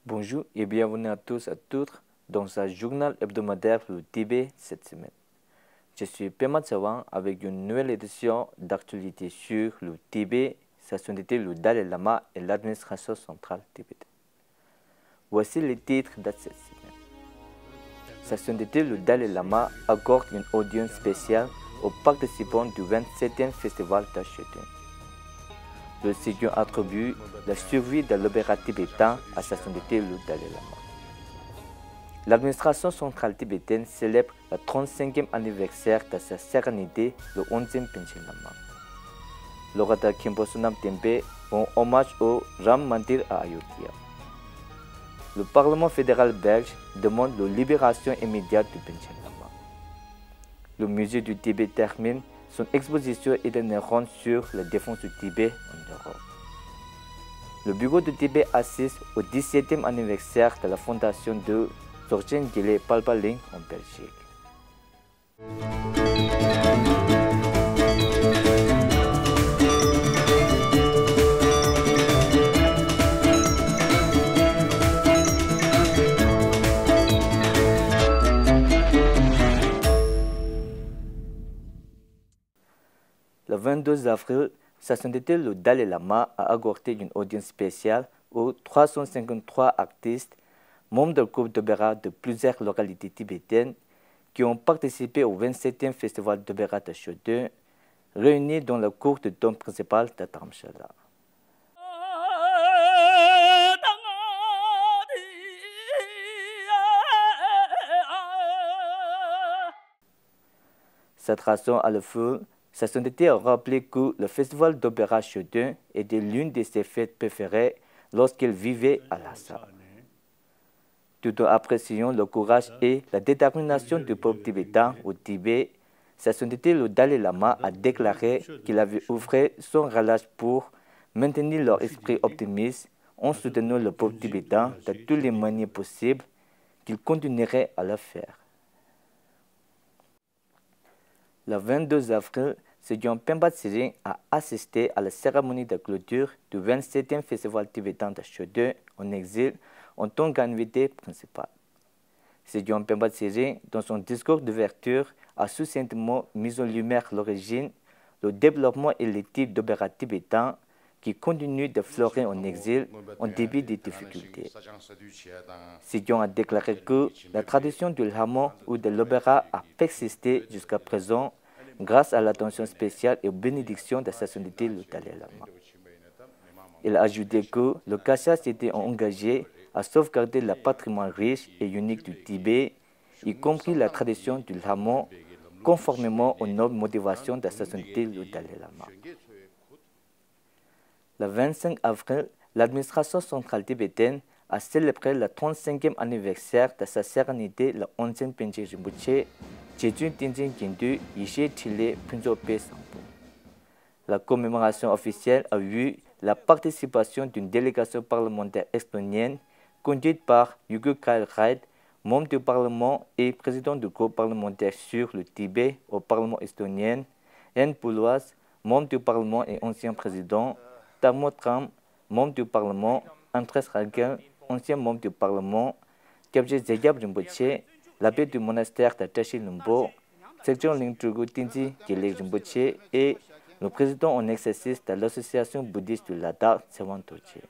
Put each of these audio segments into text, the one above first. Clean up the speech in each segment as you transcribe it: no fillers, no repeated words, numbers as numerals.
Bonjour et bienvenue à tous et à toutes dans ce journal hebdomadaire du Tibet cette semaine. Je suis Pema Tsawang avec une nouvelle édition d'actualité sur le Tibet, sa sainteté, le Dalai Lama et l'administration centrale tibétaine. Voici les titres de cette semaine. Sa sainteté, le Dalai Lama accorde une audience spéciale aux participants du 27e festival d'Ashedun. Le Seigneur attribue la survie de l'opéra tibétain à sa sainteté, le Dalai Lama. L'administration centrale tibétaine célèbre le 35e anniversaire de sa sérénité, le 11e Panchen Lama. Le Radha Khenpo Sonam Tempe rend hommage au Ram Mandir à Ayodhya. Le Parlement fédéral belge demande la libération immédiate du Panchen Lama. Le musée du Tibet termine son exposition itinérante sur la défense du Tibet en Europe. Le bureau du Tibet assiste au 17e anniversaire de la fondation de Dzogchen Gyalé Palpa-Ling en Belgique. Le 22 avril, sa sainteté le Dalai Lama a accordé une audience spéciale aux 353 artistes, membres du groupe d'opéra de plusieurs localités tibétaines qui ont participé au 27e festival d'opéra de Shedun, réunis dans la cour de dôme principale de Dharamshala. Cette raison à le feu, sa sainteté a rappelé que le festival d'opéra Shedun était l'une de ses fêtes préférées lorsqu'il vivait à Lhasa. Tout en appréciant le courage et la détermination du peuple tibétain au Tibet, sa sainteté le Dalai Lama a déclaré qu'il avait œuvré sans relâche pour maintenir leur esprit optimiste en soutenant le peuple tibétain de toutes les manières possibles, qu'il continuerait à le faire. Le 22 avril, Sejong Pemba Tsering a assisté à la cérémonie de clôture du 27e festival tibétain de Shedun en exil en tant qu'invité principal. Sejong Pemba Tsering, dans son discours d'ouverture, a succinctement mis en lumière l'origine, le développement et les types d'opéra tibétains qui continuent de fleurir en exil en dépit des difficultés. Sejong a déclaré que la tradition du Lhamo ou de l'opéra a persisté jusqu'à présent grâce à l'attention spéciale et aux bénédictions de sa sainteté le Dalai Lama. Il a ajouté que le Kasha s'était engagé à sauvegarder le patrimoine riche et unique du Tibet, y compris la tradition du Lhamo, conformément aux nobles motivations de sa sainteté le Dalai Lama. Le 25 avril, l'administration centrale tibétaine a célébré le 35e anniversaire de sa sérénité le 11e Panchen Rinpoché, Jejun Tenzin Gyindu Yishe Chile Punzo Pe Sampo. La commémoration officielle a eu la participation d'une délégation parlementaire estonienne conduite par Yugo Khailrait, membre du Parlement et président du groupe parlementaire sur le Tibet au Parlement estonien, N. Pouloas, membre du Parlement et ancien président, Tharmo Tram, membre du Parlement, Andrés Ragel, ancien membre du Parlement, Kyabje Zeyab Rinpoché, l'abbé du monastère de Tashi Lumbo, Sejong Lingtrugu Tinzi Gyalé Rinpoché et le président en exercice de l'association bouddhiste du Ladakh, Tsewang Dorje.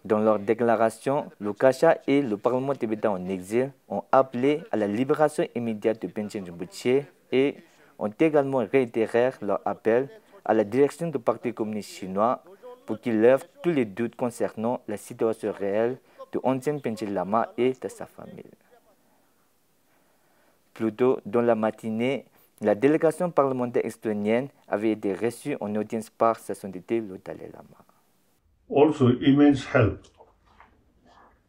Dans leur déclaration, le Kasha et le Parlement tibétain en exil ont appelé à la libération immédiate de Panchen Rinpoché et ont également réitéré leur appel à la direction du Parti communiste chinois pour qu'il lève tous les doutes concernant la situation réelle du 11e Panchen Lama et de sa famille. Plus tôt dans la matinée, la délégation parlementaire estonienne avait été reçue en audience par sa sainteté le Dalai Lama. Also immense help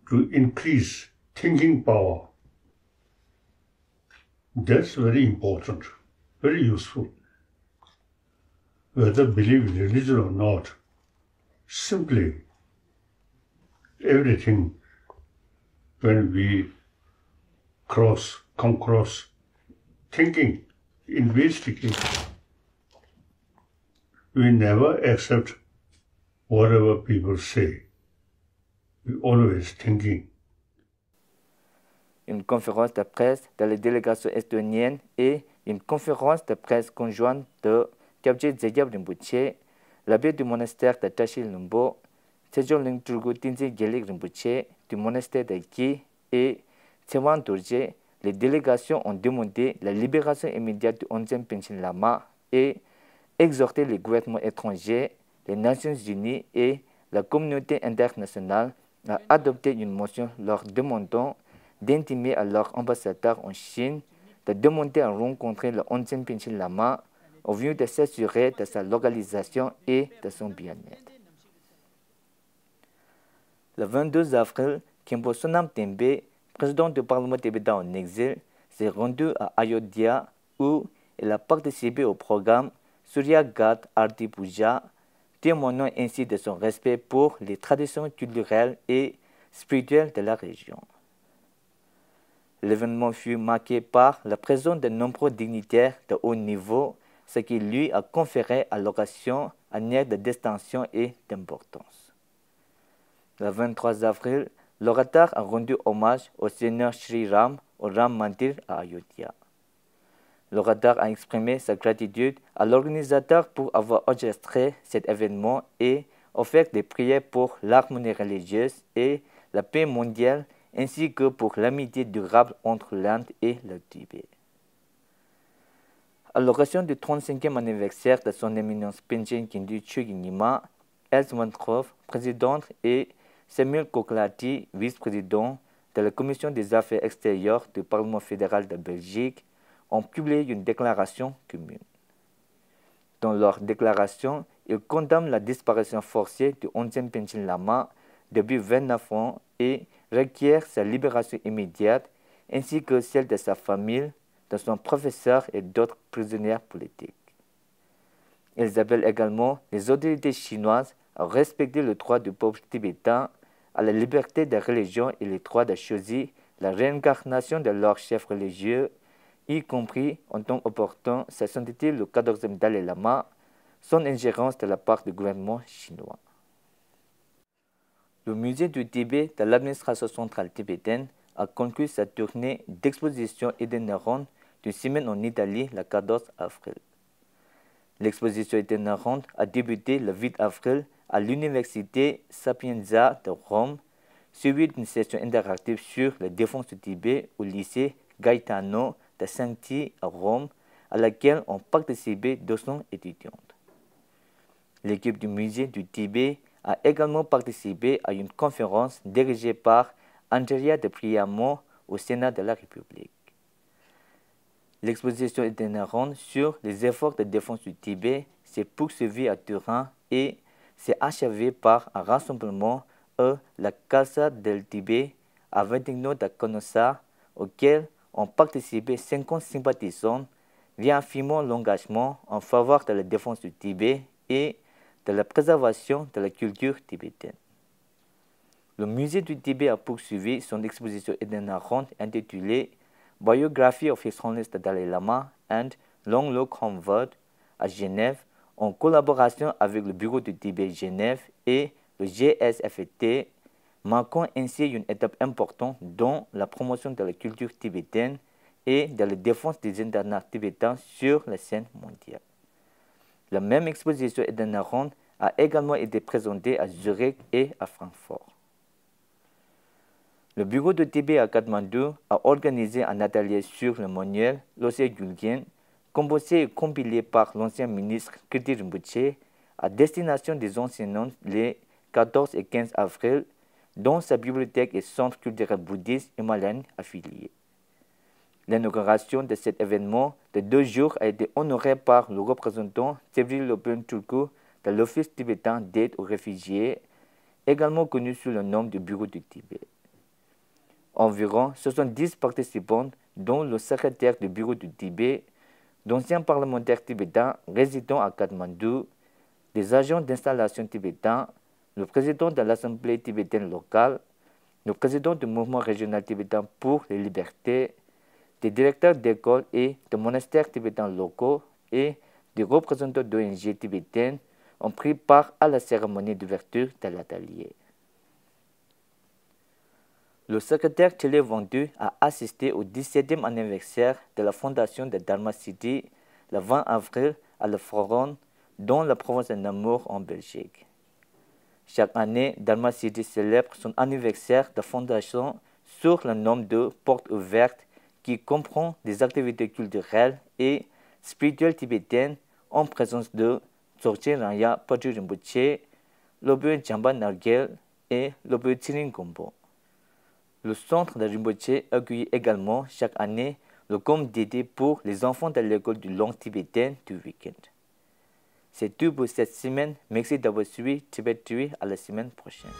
to increase thinking power. That's very important, very useful. Whether believe in religion or not, simply everything when we come across thinking, investigate, we never accept whatever people say. We always thinking. Une conférence de presse de la délégation estonienne et une conférence de presse conjointe de Kyabje Zegyab Rinpoche, l'abbé du monastère de Tashi Lumbo, Sejong Lingturgu Tinzi Gelik Rinpoche du monastère de Ki et Tsewan Dorje, les délégations ont demandé la libération immédiate du 11e Panchen Lama et exhorté les gouvernements étrangers, les Nations Unies et la communauté internationale à adopter une motion leur demandant d'intimer à leur ambassadeur en Chine de demander à rencontrer le 11e Panchen Lama au lieu de s'assurer de sa localisation et de son bien-être. Le 22 avril, Khenpo Sonam Tembe, président du Parlement tibétain en exil, s'est rendu à Ayodhya où il a participé au programme Surya Ghat Arti Puja, témoignant ainsi de son respect pour les traditions culturelles et spirituelles de la région. L'événement fut marqué par la présence de nombreux dignitaires de haut niveau, ce qui lui a conféré à l'occasion un air de distinction et d'importance. Le 23 avril, l'orateur a rendu hommage au Seigneur Sri Ram au Ram Mandir à Ayodhya. L'orateur a exprimé sa gratitude à l'organisateur pour avoir orchestré cet événement et offert des prières pour l'harmonie religieuse et la paix mondiale, ainsi que pour l'amitié durable entre l'Inde et le Tibet. À l'occasion du 35e anniversaire de son éminence Panchen Kindu Chögyam Nyima, Els Mantrov, présidente, et Samuel Koklati, vice-président de la Commission des affaires extérieures du Parlement fédéral de Belgique, ont publié une déclaration commune. Dans leur déclaration, ils condamnent la disparition forcée du 11e Panchen Lama depuis 29 ans et requièrent sa libération immédiate, ainsi que celle de sa famille, de son professeur et d'autres prisonniers politiques. Ils appellent également les autorités chinoises à respecter le droit du peuple tibétain à la liberté de religion et le droit de choisir la réincarnation de leur chef religieux, y compris en temps opportun, sa sainteté le 14e Dalai Lama, sans ingérence de la part du gouvernement chinois. Le musée du Tibet de l'administration centrale tibétaine a conclu sa tournée d'exposition itinérante d'une semaine en Italie le 14 avril. L'exposition itinérante a débuté le 8 avril à l'université Sapienza de Rome, suivie d'une session interactive sur la défense du Tibet au lycée Gaetano de Sancti à Rome, à laquelle ont participé 200 étudiantes. L'équipe du musée du Tibet a également participé à une conférence dirigée par Andrea de Priamo au Sénat de la République. L'exposition itinérante sur les efforts de défense du Tibet s'est poursuivie à Turin et s'est achevée par un rassemblement à la Casa del Tibet à Ventigno da Canossa, auquel ont participé 50 sympathisants, réaffirmant l'engagement en faveur de la défense du Tibet et de la préservation de la culture tibétaine. Le musée du Tibet a poursuivi son exposition itinérante intitulée Biography of His Holiness the Dalai Lama and Long Look Homeward à Genève, en collaboration avec le Bureau du Tibet Genève et le GSFT, marquant ainsi une étape importante dans la promotion de la culture tibétaine et de la défense des internats tibétains sur la scène mondiale. La même exposition itinérante a également été présentée à Zurich et à Francfort. Le bureau de Tibet à Katmandou a organisé un atelier sur le manuel Losé Gulgen, composé et compilé par l'ancien ministre Kirti Rinpoche à destination des enseignants les 14 et 15 avril dans sa bibliothèque et centre culturel bouddhiste himalayen affilié. L'inauguration de cet événement de 2 jours a été honorée par le représentant Tsevril Lobun Turku de l'Office tibétain d'aide aux réfugiés, également connu sous le nom du Bureau du Tibet. Environ 70 participants, dont le secrétaire du bureau du Tibet, d'anciens parlementaires tibétains résidant à Katmandou, des agents d'installation tibétains, le président de l'Assemblée tibétaine locale, le président du mouvement régional tibétain pour les libertés, des directeurs d'écoles et de monastères tibétains locaux et des représentants d'ONG tibétaines ont pris part à la cérémonie d'ouverture de l'atelier. Le secrétaire Télé Vendu a assisté au 17e anniversaire de la fondation de Dharma City le 20 avril à Le Foron, dans la province de Namur en Belgique. Chaque année, Dharma City célèbre son anniversaire de fondation sur le nombre de portes ouvertes qui comprend des activités culturelles et spirituelles tibétaines en présence de Dzogchen Raya Patrul Rinpoche, Lobö Jamba Nargel et Lobö Tsirin Gompo. Le centre de Rinpoche accueille également chaque année le com dédié pour les enfants de l'école du langue tibétaine du week-end. C'est tout pour cette semaine. Merci d'avoir suivi Tibet TV. À la semaine prochaine.